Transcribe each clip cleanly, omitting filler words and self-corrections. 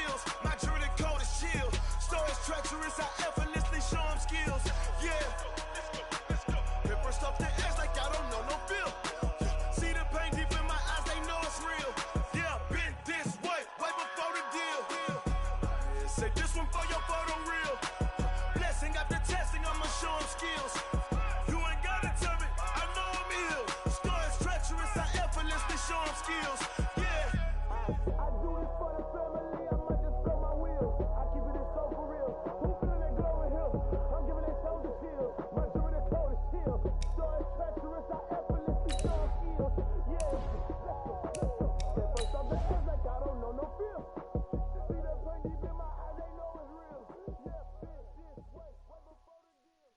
skills. My jewelry code is chill. Store is treacherous, I effortlessly show them skills. Yeah. Pepper stuff the edge like I don't know no feel. See the pain deep in my eyes, they know it's real. Yeah, been this way before the deal. Say this one for your photo reel. Blessing after testing, I'ma show them skills. You ain't gotta tell me, I know I'm ill. Store is treacherous, I effortlessly show them skills. Yeah. I do this for the family, I might just throw my wheels. I keep it so for real. Who feeling that glowing hill? I'm giving it soldier shield. My jewelry code is chill. Store is treacherous, I effortlessly show them skills. Yeah. That first off the edge like I don't know no feel. See that pain deep in my eyes, they know it's real. Yeah, this way before the deal.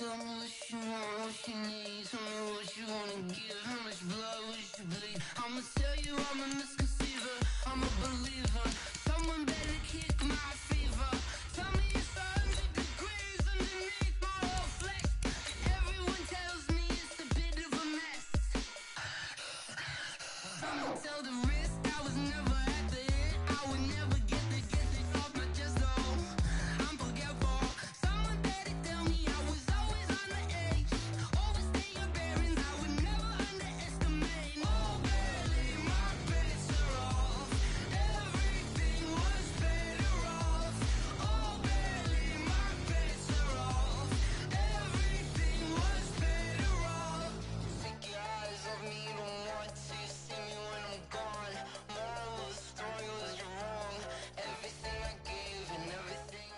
Tell me what you want, what you need. Tell me what you wanna give. How much blood would you bleed? I'ma tell you I'm a misconceiver. I'm a believer. Someone better kick my fever. Tell me it's 100 degrees underneath my whole flesh. Everyone tells me it's a bit of a mess. Someone tell the risk I was never at the end. I would never get it off my chest though. I'm forgetful. Someone better tell me I was always on the edge. Overstay your bearings, I would never underestimate. Oh, barely, my bets are off. Everything was better off. Oh, barely, my bets are off. Everything was better off. Take your eyes off me, you don't want to see me when I'm gone. Moral of the story was you're wrong. Everything I gave and everything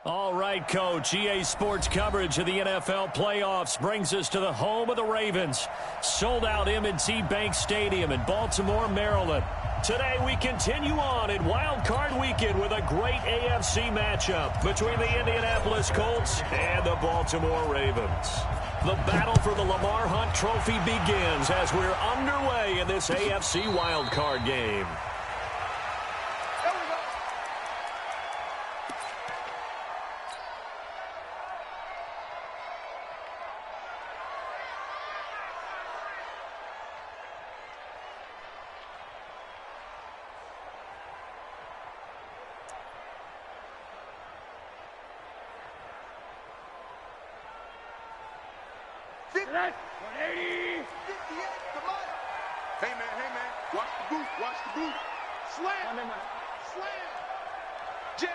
All right, Coach. EA Sports coverage of the NFL playoffs brings us to the home of the Ravens. Sold out M&T Bank Stadium in Baltimore, Maryland. Today we continue on in Wildcard Weekend with a great AFC matchup between the Indianapolis Colts and the Baltimore Ravens. The battle for the Lamar Hunt Trophy begins as we're underway in this AFC Wildcard game. Hey man, watch the boot. Slam. Jim.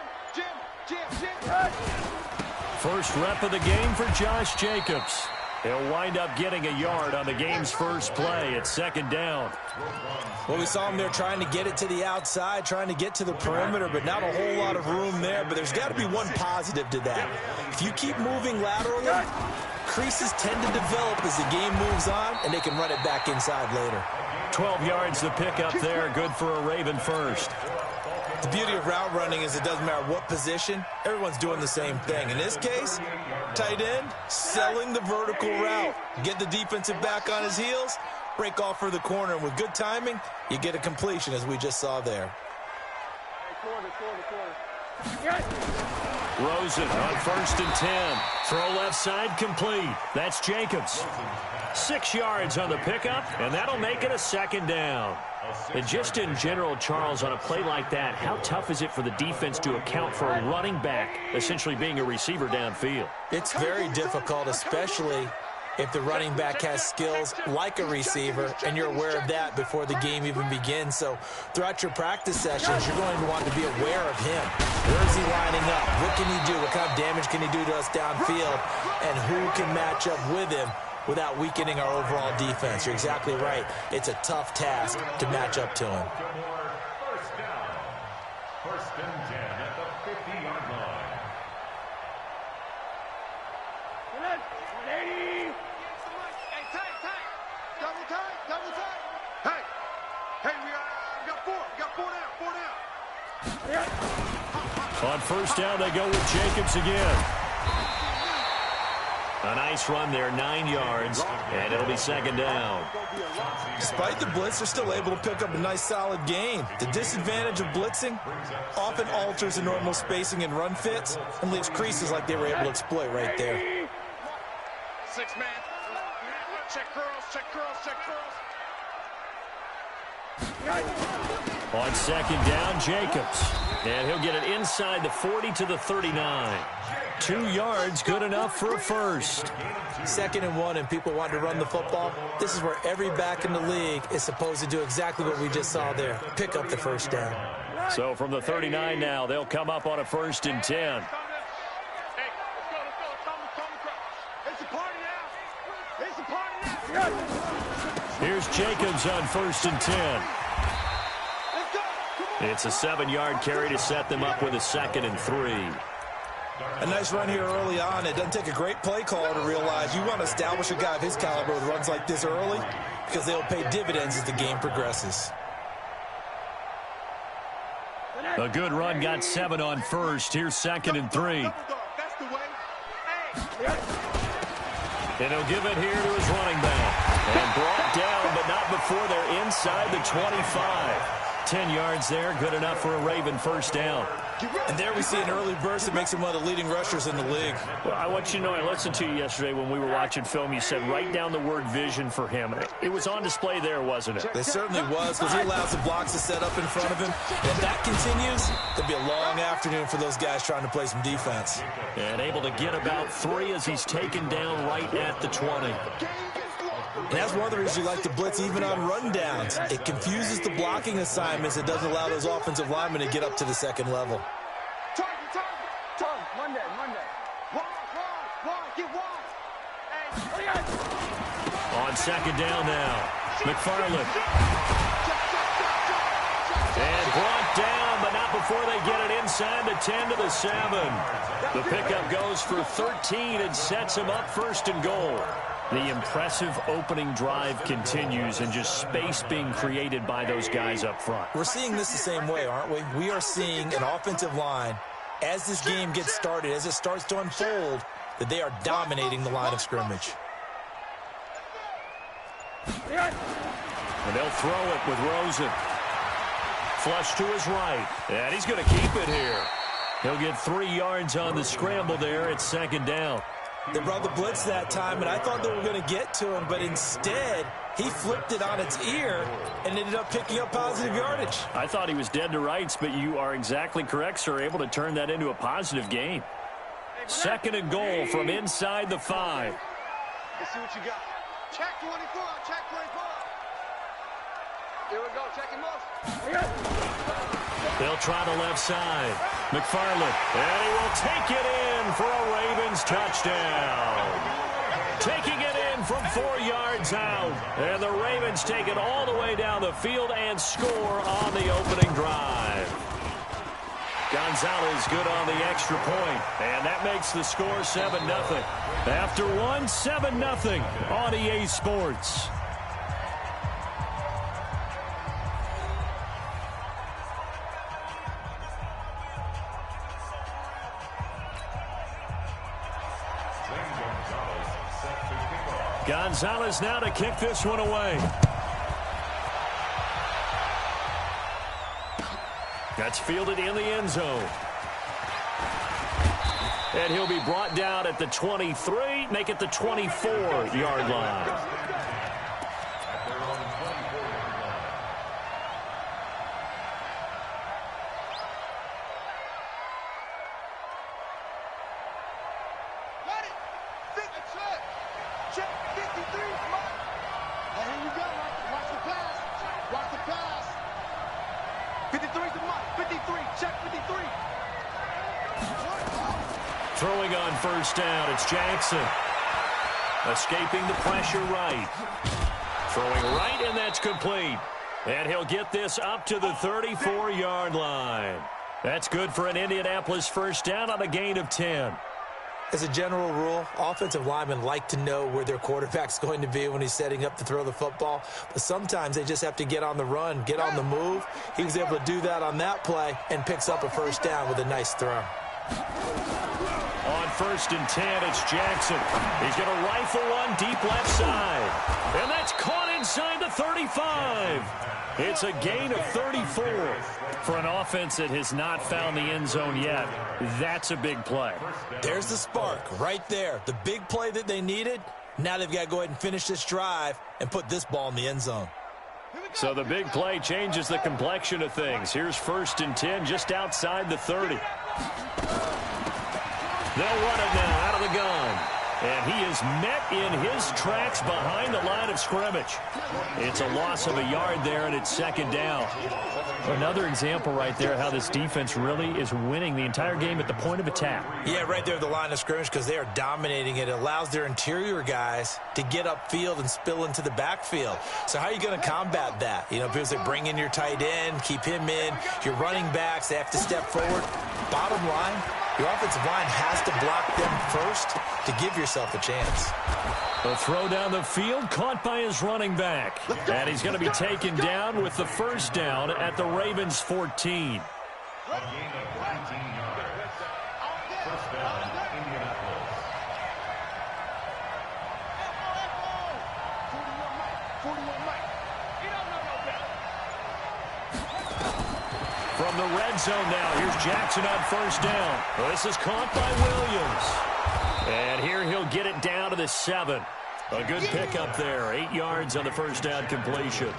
First rep of the game for Josh Jacobs. He'll wind up getting a yard on the game's first play at second down. Well, we saw him there trying to get it to the outside, trying to get to the perimeter, but not a whole lot of room there. But there's got to be one positive to that. If you keep moving laterally, creases tend to develop as the game moves on, and they can run it back inside later. 12 yards to pick up there, good for a Raven first. The beauty of route running is it doesn't matter what position, everyone's doing the same thing. In this case, tight end, selling the vertical route. Get the defensive back on his heels, break off for the corner, and with good timing, you get a completion as we just saw there. Rosen on 1st and 10. Throw left side complete. That's Jacobs. 6 yards on the pickup, and that'll make it a second down. And just in general, Charles, on a play like that, how tough is it for the defense to account for a running back essentially being a receiver downfield? It's very difficult, especially if the running back has skills like a receiver, and you're aware of that before the game even begins. So throughout your practice sessions, you're going to want to be aware of him. Where is he lining up? What can he do? What kind of damage can he do to us downfield? And who can match up with him without weakening our overall defense? You're exactly right. It's a tough task to match up to him. First and 10 at the 50-yard line. Hey, we got four down. On first down, they go with Jacobs again. A nice run there, 9 yards, and it'll be second down. Despite the blitz, they're still able to pick up a nice, solid gain. The disadvantage of blitzing often alters the normal spacing and run fits and leaves creases like they were able to exploit right there. 6 man. Check curls. On second down, Jacobs. And he'll get it inside the 40 to the 39. 2 yards, good enough for a first. 2nd and 1, and people want to run the football. This is where every back in the league is supposed to do exactly what we just saw there. Pick up the first down. So from the 39 now, they'll come up on a 1st and 10. Here's Jacobs on 1st and 10. It's a 7-yard carry to set them up with a 2nd and 3. A nice run here early on. It doesn't take a great play caller to realize you want to establish a guy of his caliber with runs like this early because they'll pay dividends as the game progresses. A good run got 7 on 1st. Here's 2nd and 3. And he'll give it here to his running back. And brought down, but not before they're inside the 25. 10 yards there, good enough for a Raven 1st down. And there we see an early burst that makes him one of the leading rushers in the league. Well, I want you to know, I listened to you yesterday when we were watching film. You said write down the word vision for him. It was on display there, wasn't it? It certainly was, because he allows the blocks to set up in front of him. And if that continues, it'll be a long afternoon for those guys trying to play some defense. And able to get about 3 as he's taken down right at the 20. And that's one of the reasons you like to blitz even on run downs. It confuses the blocking assignments. It doesn't allow those offensive linemen to get up to the 2nd level. Monday. Get wide. On 2nd down now, McFarland. And brought down, but not before they get it inside the 10 to the 7. The pickup goes for 13 and sets him up 1st and goal. The impressive opening drive continues and just space being created by those guys up front. We're seeing this the same way, aren't we? We are seeing an offensive line, as this game gets started, as it starts to unfold, that they are dominating the line of scrimmage. And they'll throw it with Rosen. Flush to his right. And he's going to keep it here. He'll get 3 yards on the scramble there at 2nd down. They brought the blitz that time, and I thought they were going to get to him, but instead, he flipped it on its ear and ended up picking up positive yardage. I thought he was dead to rights, but you are exactly correct, sir. Able to turn that into a positive gain. 2nd and goal from inside the 5. Let's see what you got. Check 24. Check 24. Here we go. Check him off. They'll try the left side. McFarland. And he will take it in for a Ravens touchdown. Taking it in from 4 yards out. And the Ravens take it all the way down the field and score on the opening drive. Gonzalez good on the extra point. And that makes the score 7-0. After one, 7-0 on EA Sports. Gonzalez now to kick this one away. That's fielded in the end zone. And he'll be brought down at the 23, make it the 24-yard line. Throwing on 1st down, it's Jackson. Escaping the pressure right. Throwing right, and that's complete. And he'll get this up to the 34-yard line. That's good for an Indianapolis 1st down on a gain of 10. As a general rule, offensive linemen like to know where their quarterback's going to be when he's setting up to throw the football. But sometimes they just have to get on the run, get on the move. He was able to do that on that play and picks up a 1st down with a nice throw. On 1st and 10, it's Jackson. He's going to rifle one deep left side. And that's caught inside the 35. It's a gain of 34. For an offense that has not found the end zone yet, that's a big play. There's the spark right there. The big play that they needed. Now they've got to go ahead and finish this drive and put this ball in the end zone. So the big play changes the complexion of things. Here's 1st and 10 just outside the 30. They'll run it now out of the gun. And he is met in his tracks behind the line of scrimmage. It's a loss of a yard there, and it's 2nd down. Another example right there how this defense really is winning the entire game at the point of attack. Yeah, right there at the line of scrimmage because they are dominating it. It allows their interior guys to get upfield and spill into the backfield. So how are you going to combat that? You know, because they bring in your tight end, keep him in. Your running backs, they have to step forward. Bottom line, your offensive line has to block them first to give yourself a chance. A throw down the field, caught by his running back. And he's going to be taken down with the 1st down at the Ravens' 14. A gain of 19 yards. 1st down, Indianapolis. From the red zone now, here's Jackson on 1st down. This is caught by Williams. And here he'll get it down to the 7. A good pickup there. 8 yards on the 1st down completion.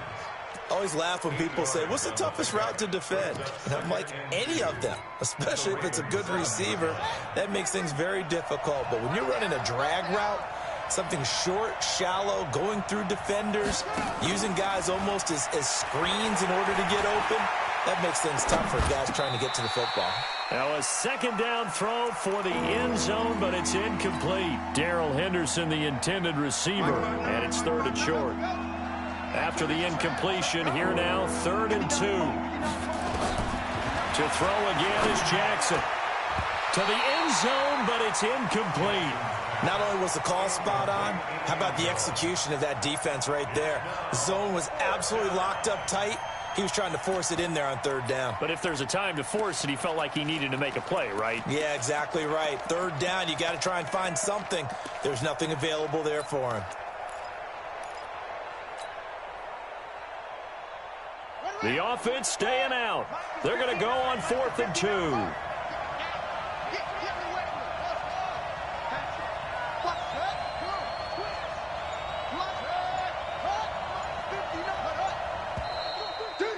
I always laugh when people say, what's the toughest route to defend? And I'm like, any of them, especially if it's a good receiver. That makes things very difficult. But when you're running a drag route, something short, shallow, going through defenders, using guys almost as screens in order to get open, that makes things tough for guys trying to get to the football. Now a 2nd down throw for the end zone, but it's incomplete. Darrell Henderson, the intended receiver, and it's 3rd and short. After the incompletion, here now, 3rd and 2. To throw again is Jackson. To the end zone, but it's incomplete. Not only was the call spot on, how about the execution of that defense right there? The zone was absolutely locked up tight. He was trying to force it in there on 3rd down. But if there's a time to force it, he felt like he needed to make a play, right? Yeah, exactly right. 3rd down, you got to try and find something. There's nothing available there for him. The offense staying out. They're going to go on 4th and 2.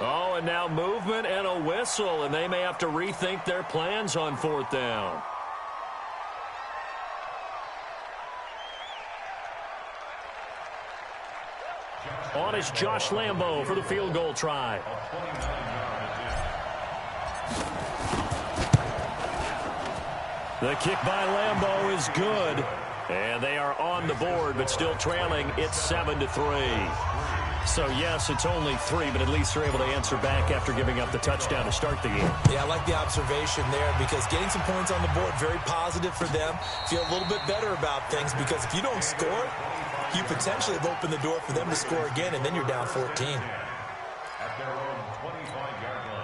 Oh, and now movement and a whistle, and they may have to rethink their plans on 4th down. On is Josh Lambo for the field goal try. The kick by Lambo is good. And they are on the board, but still trailing. It's 7-3. So, yes, it's only 3, but at least they're able to answer back after giving up the touchdown to start the game. Yeah, I like the observation there because getting some points on the board, very positive for them. Feel a little bit better about things because if you don't score, you potentially have opened the door for them to score again, and then you're down 14. At their own 25-yard line.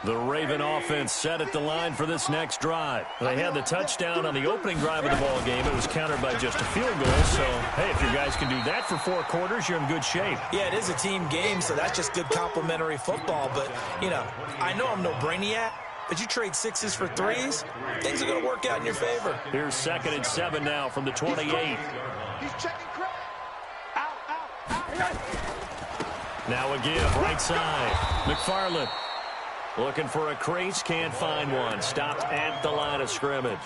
The Raven offense set at the line for this next drive. They had the touchdown on the opening drive of the ball game. It was countered by just a field goal. So, hey, if you guys can do that for 4 quarters, you're in good shape. Yeah, it is a team game, so that's just good complimentary football. But, you know, I know I'm no brainiac, but you trade 6s for 3s, things are going to work out in your favor. Here's 2nd and 7 now from the 28. He's checking crap. Out. Now a give, right side. McFarland looking for a crease, can't find one. Stopped at the line of scrimmage.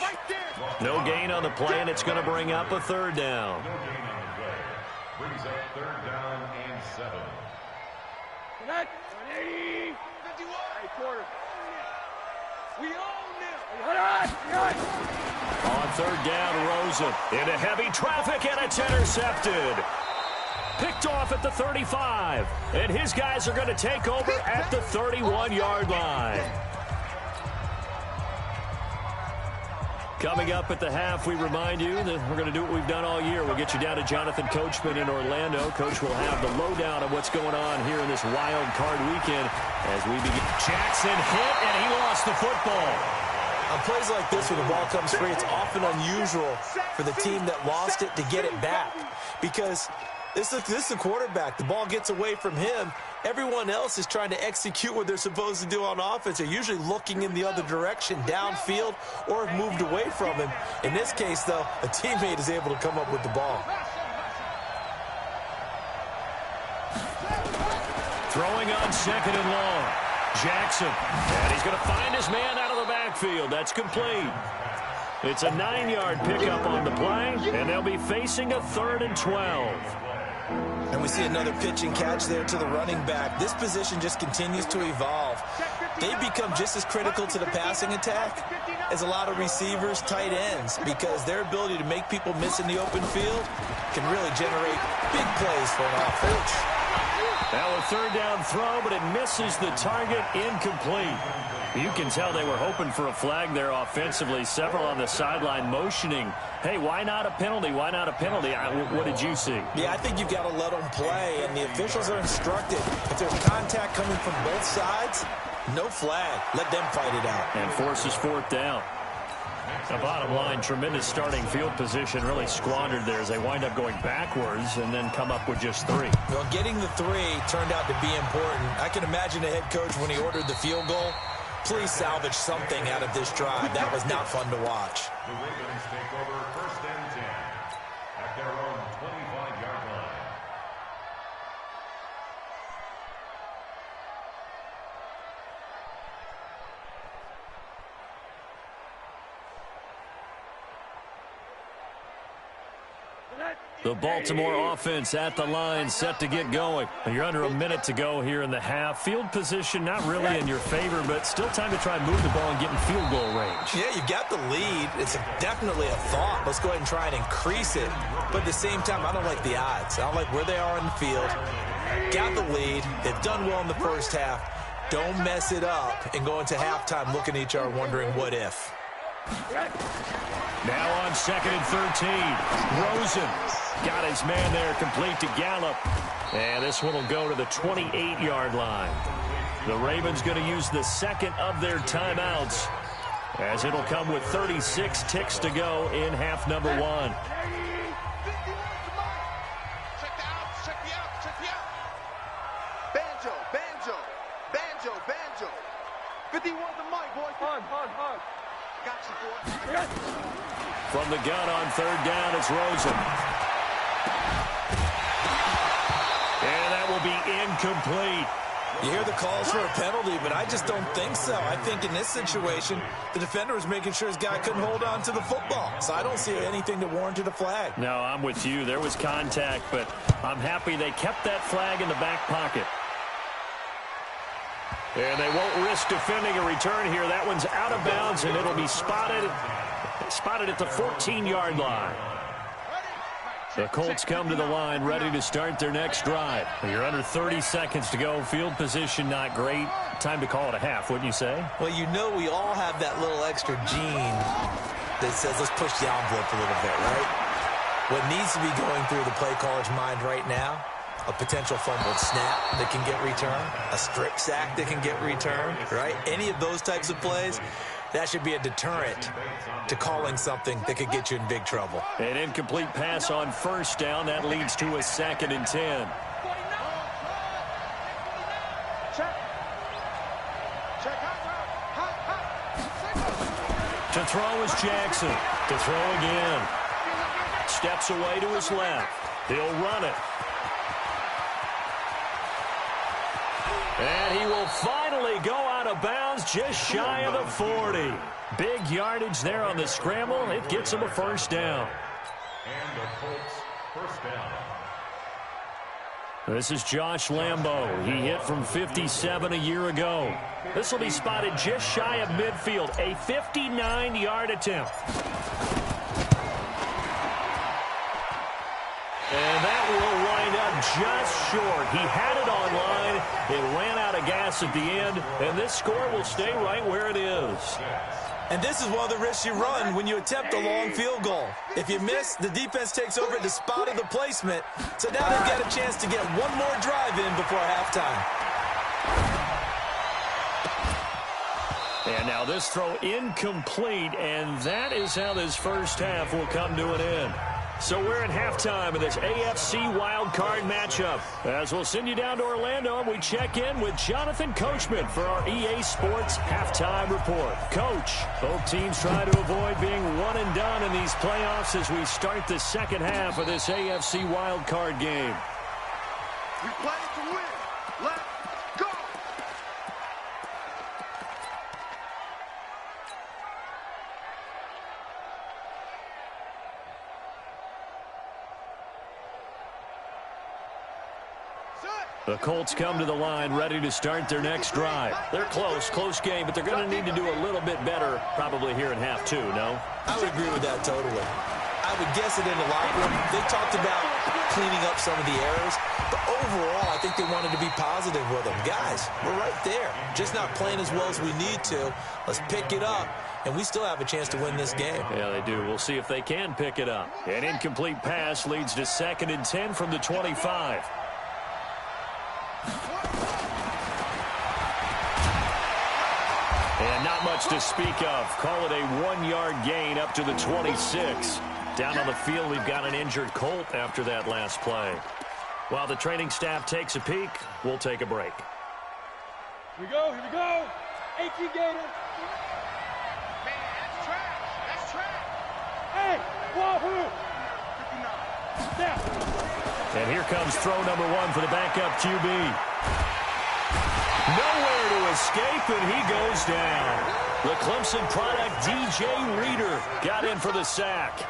No gain on the play, and it's going to bring up a 3rd down. No gain on the play. Brings up 3rd down and 7. Connect. 180. 51. Hey, quarter. We own them. On 3rd down, Rosen into heavy traffic, and it's intercepted. Picked off at the 35, and his guys are going to take over at the 31-yard line. Coming up at the half, we remind you that we're going to do what we've done all year. We'll get you down to Jonathan Coachman in Orlando. Coach will have the lowdown of what's going on here in this wild card weekend as we begin. Jackson hit, and he lost the football. On plays like this, when the ball comes free, it's often unusual for the team that lost it to get it back because this is the quarterback. The ball gets away from him. Everyone else is trying to execute what they're supposed to do on offense. They're usually looking in the other direction, downfield, or have moved away from him. In this case, though, a teammate is able to come up with the ball. Throwing on second and long. Jackson. And he's going to find his man out of the backfield. That's complete. It's a 9-yard pickup on the play, and they'll be facing a 3rd and 12. And we see another pitch and catch there to the running back. This position just continues to evolve. They become just as critical to the passing attack as a lot of receivers, tight ends, because their ability to make people miss in the open field can really generate big plays for an offense. Now a 3rd down throw, but it misses the target, incomplete. You can tell they were hoping for a flag there offensively. Several on the sideline motioning, hey, why not a penalty? Why not a penalty? What did you see? Yeah, I think you've got to let them play, and the officials are instructed. If there's contact coming from both sides, no flag. Let them fight it out. And forces 4th down. Now, bottom line, tremendous starting field position, really squandered there as they wind up going backwards and then come up with just 3. Well, getting the 3 turned out to be important. I can imagine the head coach when he ordered the field goal. Please salvage something out of this drive. That was not fun to watch. The Ravens take over 1st and 10 at their own 25-yard line. The Baltimore offense at the line, set to get going. You're under a minute to go here in the half. Field position not really in your favor, but still time to try and move the ball and get in field goal range. Yeah, you've got the lead. It's definitely a thought. Let's go ahead and try and increase it. But at the same time, I don't like the odds. I don't like where they are in the field. Got the lead. They've done well in the first half. Don't mess it up and go into halftime looking at each other wondering what if. Now on 2nd and 13. Rosen got his man there, complete to Gallup. And this one will go to the 28-yard line. The Ravens going to use the 2nd of their timeouts, as it'll come with 36 ticks to go in half number 1. Check the outs, check the outs, check the outs. Banjo, banjo, banjo, banjo. 51 the mic, boys. Hard. Got you, boy. From the gun on 3rd down, it's Rosen. And that will be incomplete. You hear the calls for a penalty, but I just don't think so. I think in this situation, the defender was making sure his guy couldn't hold on to the football. So I don't see anything that warranted a flag. No, I'm with you. There was contact, but I'm happy they kept that flag in the back pocket. And they won't risk defending a return here. That one's out of bounds, and it'll be spotted at the 14-yard line. The Colts come to the line ready to start their next drive. You're under 30 seconds to go. Field position not great. Time to call it a half, wouldn't you say? Well, you know we all have that little extra gene that says let's push the envelope a little bit, right? What needs to be going through the play caller's mind right now, a potential fumbled snap that can get returned, a strip sack that can get returned, right? Any of those types of plays, that should be a deterrent to calling something that could get you in big trouble. An incomplete pass on 1st down. That leads to a 2nd and 10. To throw is Jackson. To throw again. Steps away to his left. He'll run it. And he will finally go out of bounds just shy of the 40. Big yardage there on the scramble. It gets him a 1st down. And the Colts 1st down. This is Josh Lambo. He hit from 57 a year ago. This will be spotted just shy of midfield. A 59-yard attempt. And that will wind up just short. He had it on line. It ran out of gas at the end, and this score will stay right where it is. And this is one of the risks you run when you attempt a long field goal. If you miss, the defense takes over at the spot of the placement. So now they've got a chance to get one more drive in before halftime. And now this throw incomplete, and that is how this first half will come to an end. So we're at halftime of this AFC Wildcard matchup. As we'll send you down to Orlando, we check in with Jonathan Coachman for our EA Sports Halftime Report. Coach, both teams try to avoid being one and done in these playoffs as we start the second half of this AFC Wildcard game. We play to win. Let's The Colts come to the line ready to start their next drive. They're close game, but they're going to need to do a little bit better probably here in half two, no? I would agree with that totally. I would guess it in the locker room. They talked about cleaning up some of the errors, but overall, I think they wanted to be positive with them. Guys, we're right there. Just not playing as well as we need to. Let's pick it up, and we still have a chance to win this game. Yeah, they do. We'll see if they can pick it up. An incomplete pass leads to 2nd and 10 from the 25. And not much to speak of. Call it a 1-yard gain up to the 26. Down on the field, we've got an injured Colt after that last play. While the training staff takes a peek, we'll take a break. Here we go. 18 Gators. Man, that's trash. That's trash. Hey, wahoo! 59. Snap. And here comes throw number 1 for the backup QB. Nowhere to escape, and he goes down. The Clemson product, DJ Reader, got in for the sack.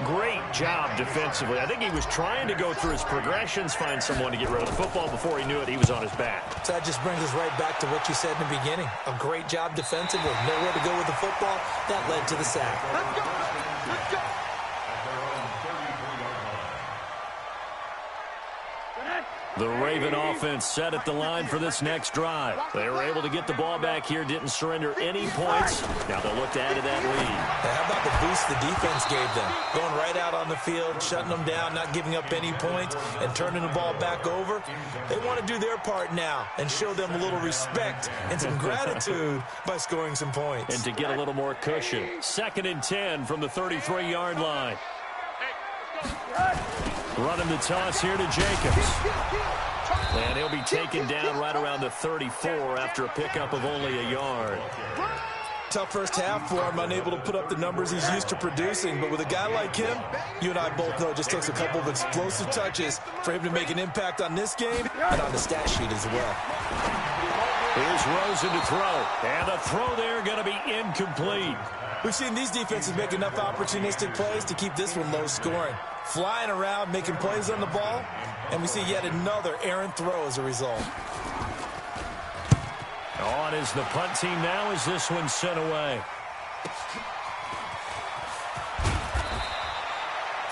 Great job defensively. I think he was trying to go through his progressions, find someone to get rid of the football. Before he knew it, he was on his back. So that just brings us right back to what you said in the beginning. A great job defensively. Nowhere to go with the football. That led to the sack. Let's go. Let's go. The Raven offense set at the line for this next drive. They were able to get the ball back here, didn't surrender any points. Now they'll look to add to that lead. How about the boost the defense gave them? Going right out on the field, shutting them down, not giving up any points, and turning the ball back over. They want to do their part now and show them a little respect and some gratitude by scoring some points. And to get a little more cushion. 2nd and 10 from the 33-yard line. Running the toss here to Jacobs. And he'll be taken down right around the 34 after a pickup of only a yard. Tough first half for him, unable to put up the numbers he's used to producing. But with a guy like him, you and I both know it just takes a couple of explosive touches for him to make an impact on this game and on the stat sheet as well. Here's Rosen to throw. And the throw there going to be incomplete. We've seen these defenses make enough opportunistic plays to keep this one low scoring. Flying around, making plays on the ball, and we see yet another errant throw as a result. On is the punt team now as this one's sent away.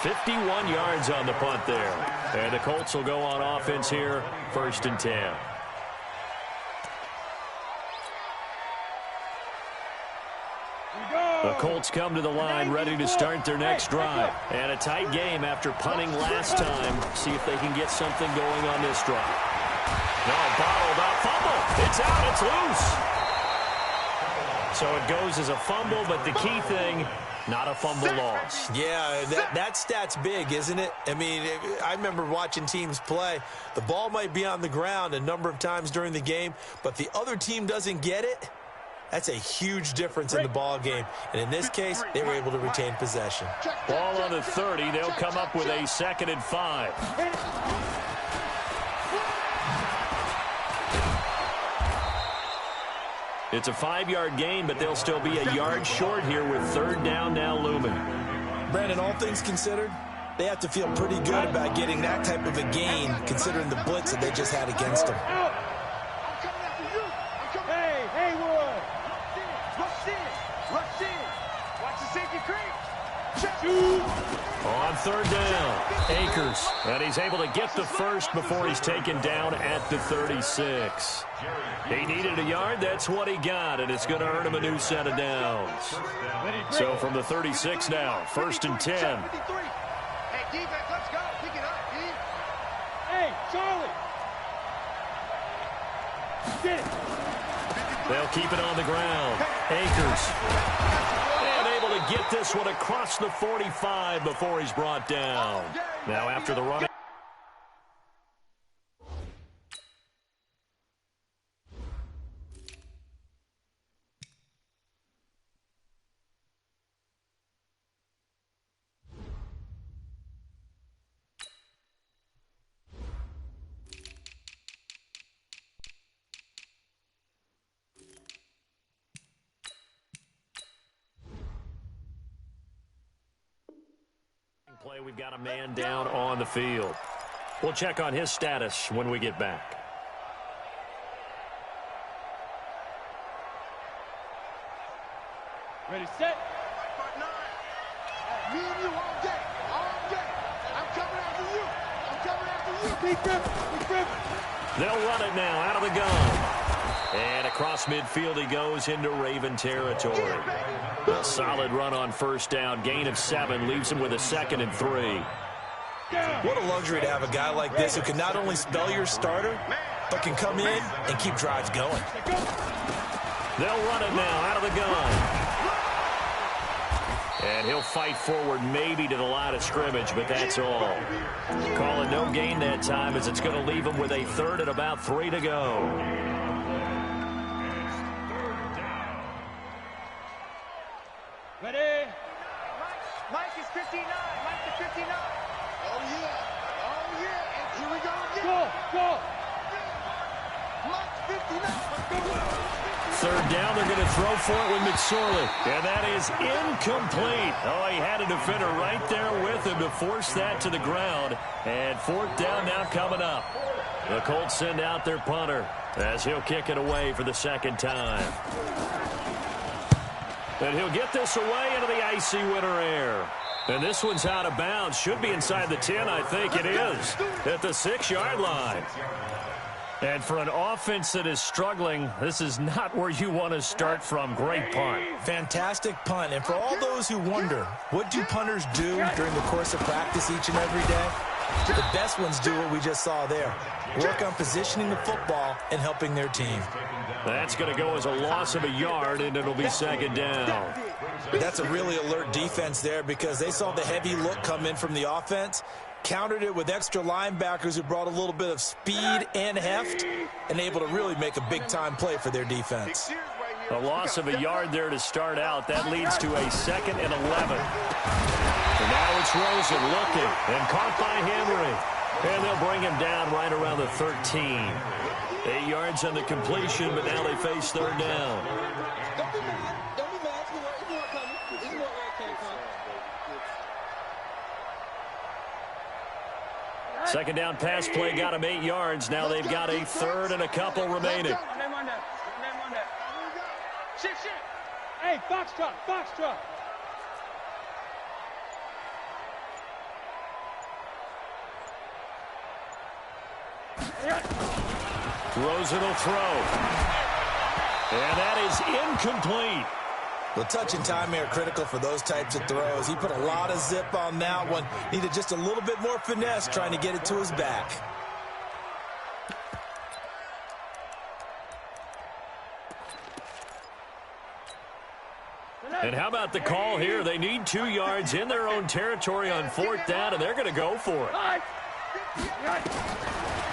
51 yards on the punt there. And the Colts will go on offense here, 1st and 10. The Colts come to the line ready to start their next drive. And a tight game after punting last time. See if they can get something going on this drive. No, bottled up, fumble. It's out, it's loose. So it goes as a fumble, but the key thing, not a fumble loss. Yeah, that stat's big, isn't it? I mean, I remember watching teams play. The ball might be on the ground a number of times during the game, but the other team doesn't get it. That's a huge difference in the ball game. And in this case, they were able to retain possession. Ball on the 30. They'll come up with a 2nd and 5. It's a 5-yard gain, but they'll still be a yard short here with 3rd down now looming. Brandon, all things considered, they have to feel pretty good about getting that type of a gain considering the blitz that they just had against them. On 3rd down, Akers. And he's able to get the first before he's taken down at the 36. He needed a yard. That's what he got, and it's going to earn him a new set of downs. So from the 36 now, 1st and 10. Hey, defense, let's go. Pick it up, D. Hey, Charlie. Get it. They'll keep it on the ground. Akers. And able to get this one across the 45 before he's brought down. Now after the run. Play, we've got a man down on the field. We'll check on his status when we get back. Ready, set. Me and you all day. All day. I'm coming after you. I'm coming after you. Big grip. Big grip. They'll run it now out of the gun. And across midfield he goes into Raven territory. A solid run on first down. Gain of 7 leaves him with a 2nd and 3. What a luxury to have a guy like this who can not only spell your starter, but can come in and keep drives going. They'll run it now out of the gun. And he'll fight forward maybe to the line of scrimmage, but that's all. Calling no gain that time as it's going to leave him with a 3rd and about 3 to go. Ready. Mike is 59. Mike is 59. Oh, yeah. Oh, yeah. And here we go again. Go. Go. Mike 59. 3rd down, they're going to throw for it with McSorley. And that is incomplete. Oh, he had a defender right there with him to force that to the ground. And 4th down now coming up. The Colts send out their punter as he'll kick it away for the 2nd time. And he'll get this away into the icy winter air. And this one's out of bounds. Should be inside the 10, I think it is, at the 6-yard line. And for an offense that is struggling, this is not where you want to start from. Great punt. Fantastic punt. And for all those who wonder, what do punters do during the course of practice each and every day? The best ones do what we just saw there. Work on positioning the football and helping their team. That's going to go as a loss of a yard, and it'll be 2nd down. That's a really alert defense there because they saw the heavy look come in from the offense, countered it with extra linebackers who brought a little bit of speed and heft, and able to really make a big-time play for their defense. A loss of a yard there to start out. That leads to a 2nd and 11. And now it's Rosen looking and caught by Henry. And they'll bring him down right around the 13. 8 yards on the completion, but now they face 3rd down. Don't be mad. Don't be mad. It's more coming. It's more where it came from. 2nd down pass play got him 8 yards. Now they've got a 3rd and a couple remaining. Name on that. Name on that. Shit. Hey, Foxtrot. Foxtrot. Rosen will throw. And that is incomplete. The touch and timing are critical for those types of throws. He put a lot of zip on that one. Needed just a little bit more finesse trying to get it to his back. And how about the call here? They need 2 yards in their own territory on 4th down, and they're going to go for it.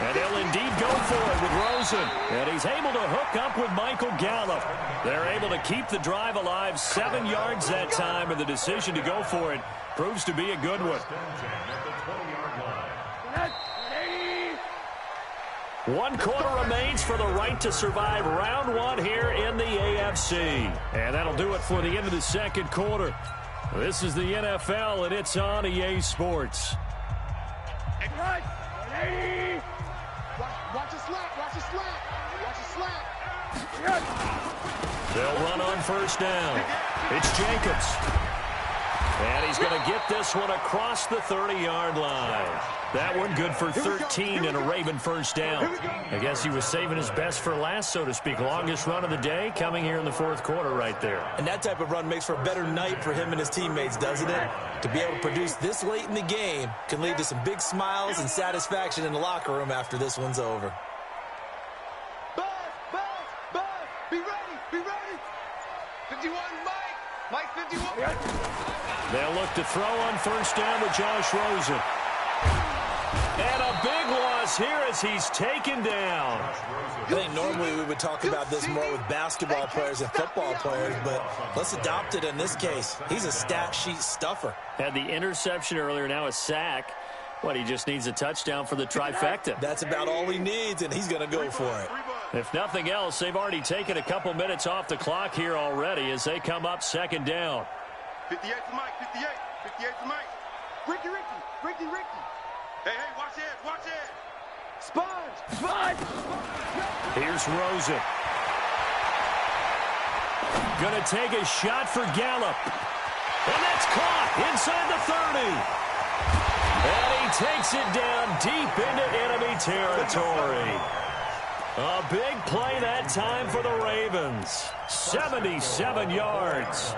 And they'll indeed go for it with Rosen. And he's able to hook up with Michael Gallup. They're able to keep the drive alive, 7 yards that time, and the decision to go for it proves to be a good one. 1 quarter remains for the right to survive round 1 here in the AFC. And that'll do it for the end of the 2nd quarter. This is the NFL, and it's on EA Sports. Watch a slap. Watch a slap. Watch a slap. They'll run on 1st down. It's Jacobs. And he's going to get this one across the 30-yard line. That one good for 13 and a Raven 1st down. I guess he was saving his best for last, so to speak. Longest run of the day coming here in the 4th quarter right there. And that type of run makes for a better night for him and his teammates, doesn't it? To be able to produce this late in the game can lead to some big smiles and satisfaction in the locker room after this one's over. Buzz. Be ready. 51, Mike 51. They'll look to throw on 1st down with Josh Rosen. And a big loss here as he's taken down. I think normally we would talk about this more with basketball players and football players, but let's adopt it in this case. He's a stat sheet stuffer. Had the interception earlier, now a sack. What, he just needs a touchdown for the trifecta. That's about all he needs, and he's going to go for it. If nothing else, they've already taken a couple minutes off the clock here already as they come up 2nd down. 58 to Mike. 58 to Mike. Ricky. Hey, watch it. Sponge. Here's Rosen. Gonna take a shot for Gallup. And that's caught inside the 30. And he takes it down deep into enemy territory. A big play that time for the Ravens. 77 yards.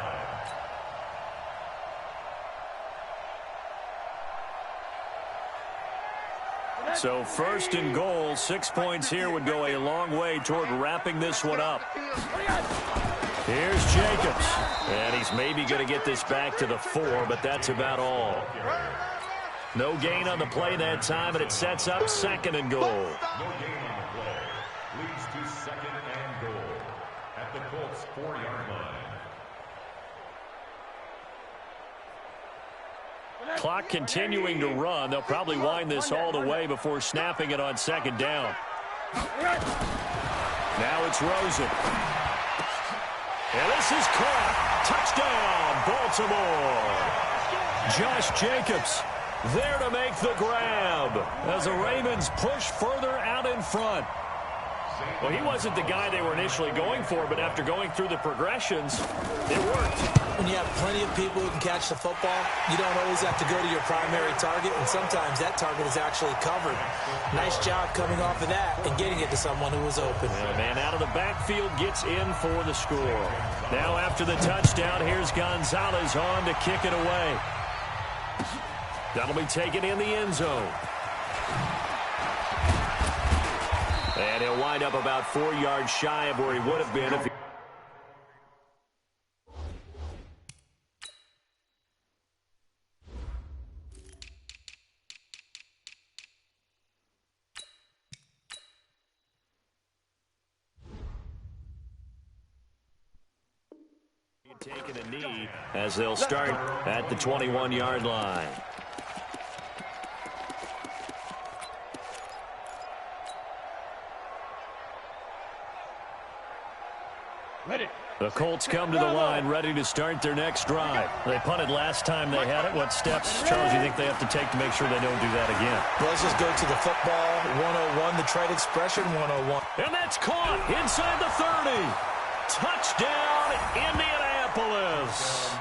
So first and goal, 6 points here would go a long way toward wrapping this one up. Here's Jacobs. And he's maybe going to get this back to the 4, but that's about all. No gain on the play that time, and it sets up second and goal. No gain on the play. Leads to second and goal at the Colts' 4-yard line. Clock continuing to run. They'll probably wind this all the way before snapping it on second down. Now it's Rosen. And this is caught. Touchdown, Baltimore. Josh Jacobs there to make the grab as the Ravens push further out in front. Well, he wasn't the guy they were initially going for, but after going through the progressions, it worked. When you have plenty of people who can catch the football, you don't always have to go to your primary target, and sometimes that target is actually covered. Nice job coming off of that and getting it to someone who was open. And a man out of the backfield gets in for the score. Now after the touchdown, here's Gonzalez on to kick it away. That'll be taken in the end zone. And he'll wind up about 4 yards shy of where he would have been if he... taking a knee as they'll start at the 21-yard line. The Colts come to the line ready to start their next drive. They punted last time they had it. What steps, Charles, do you think they have to take to make sure they don't do that again? Well, let's just go to the football 101, the trade expression 101. And that's caught inside the 30. Touchdown, Indianapolis.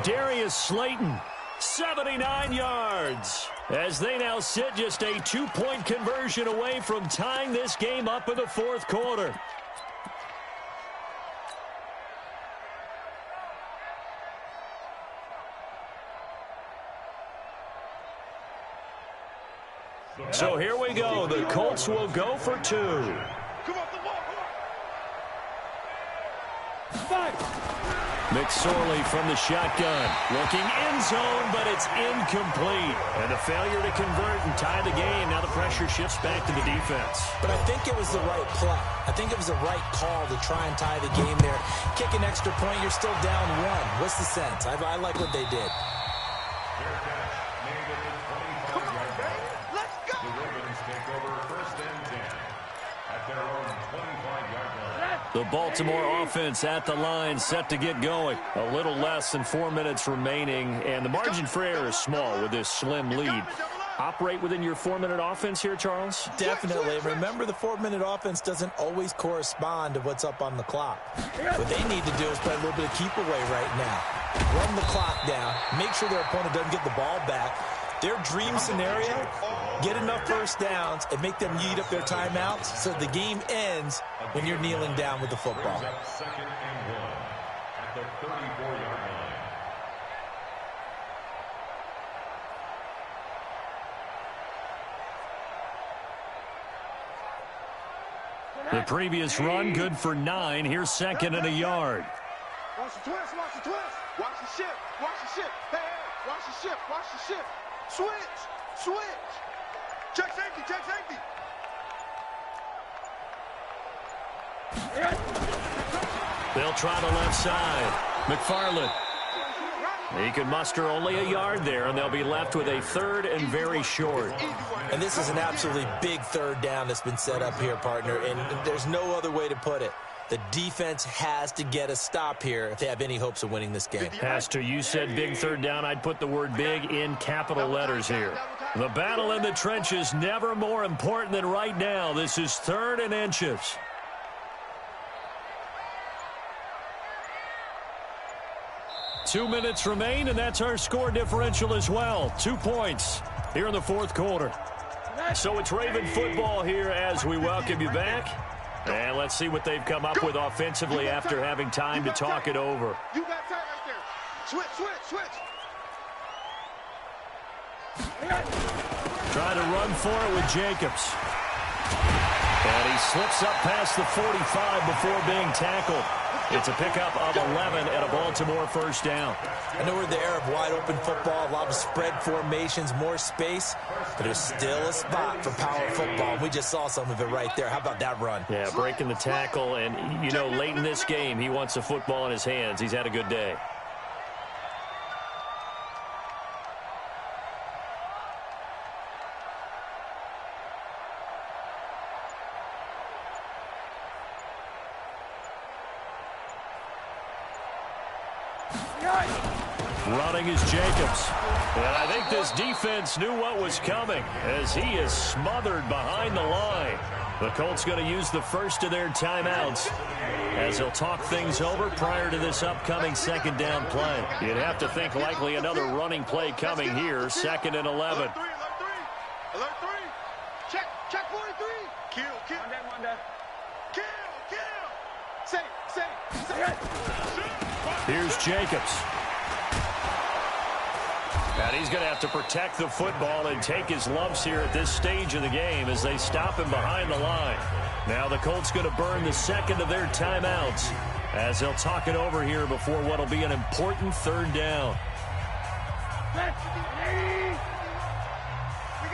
Darius Slayton, 79 yards. As they now sit just a 2-point conversion away from tying this game up in the fourth quarter. So here we go. The Colts will go for 2. McSorley from the shotgun. Looking end zone, but it's incomplete. And the failure to convert and tie the game. Now the pressure shifts back to the defense. But I think it was the right play. I think it was the right call to try and tie the game there. Kick an extra point, you're still down 1. What's the sense? I like what they did. The Baltimore offense at the line, set to get going. A little less than 4 minutes remaining, and the margin for error is small with this slim lead. Operate within your 4-minute offense here, Charles? Definitely. Remember, the 4-minute offense doesn't always correspond to what's up on the clock. What they need to do is play a little bit of keep away right now. Run the clock down. Make sure their opponent doesn't get the ball back. Their dream scenario, get enough first downs and make them eat up their timeouts so the game ends when you're kneeling down with the football. Second and 1 at the 34-yard line. The previous run, good for 9. Here's second and a yard. Watch the twist, watch the twist. Watch the shift, watch the shift. Hey, hey, watch the shift, watch the shift. Switch, switch. Check safety, check safety. They'll try the left side. McFarland. He could muster only a yard there, and they'll be left with a 3rd and very short. And this is an absolutely big 3rd down that's been set up here, partner, and there's no other way to put it. The defense has to get a stop here if they have any hopes of winning this game. Has to. You said big 3rd down. I'd put the word big in capital letters here. The battle in the trenches never more important than right now. This is 3rd and inches. 2 minutes remain, and that's our score differential as well. 2 points here in the fourth quarter. So it's Raven football here as we welcome you back. And let's see what they've come up with offensively after having time to talk it over. You got tight right there. Switch, switch, switch. Trying to run for it with Jacobs. And he slips up past the 45 before being tackled. It's a pickup of 11 and a Baltimore first down. I know we're in the era of wide-open football, a lot of spread formations, more space, but there's still a spot for power football. We just saw some of it right there. How about that run? Yeah, breaking the tackle, and, you know, late in this game, he wants the football in his hands. He's had a good day. Running is Jacobs. And I think this defense knew what was coming as he is smothered behind the line. The Colts going to use the first of their timeouts as they'll talk things over prior to this upcoming second down play. You'd have to think likely another running play coming here, 2nd and 11. Alert 3. Alert 3. Check 43. Kill. One down. Kill. Say. Here's Jacobs. And he's going to have to protect the football and take his lumps here at this stage of the game as they stop him behind the line. Now the Colts going to burn the second of their timeouts as they'll talk it over here before what will be an important third down. We got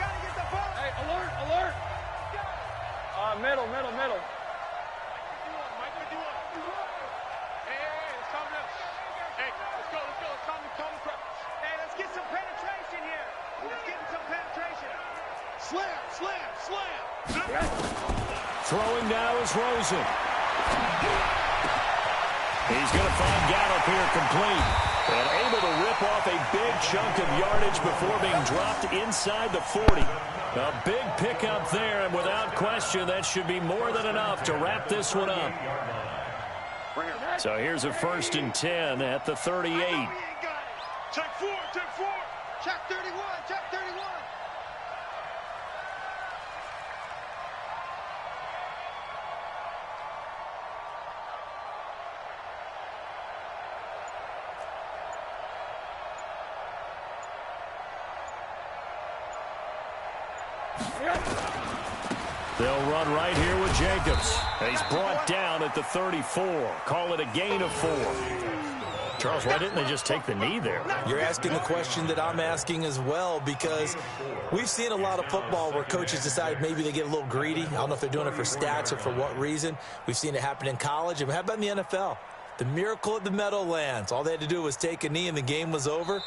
to get the ball. Hey, alert. Middle. Hey, it's coming up. Hey, let's go. It's coming. Hey, let's get some penetration here. Let's get some penetration. Slam. Throwing now is Rosen. He's going to find Gallup here complete. And able to rip off a big chunk of yardage before being dropped inside the 40. A big pickup there, and without question, that should be more than enough to wrap this one up. So here's a 1st and 10 at the 38. Check 4. Check 31. They'll run right here with Jacobs. And he's brought down at the 34. Call it a gain of 4. Charles, why didn't they just take the knee there? You're asking the question that I'm asking as well, because we've seen a lot of football where coaches decide maybe they get a little greedy. I don't know if they're doing it for stats or for what reason. We've seen it happen in college. And how about in the NFL? The miracle of the Meadowlands. All they had to do was take a knee and the game was over.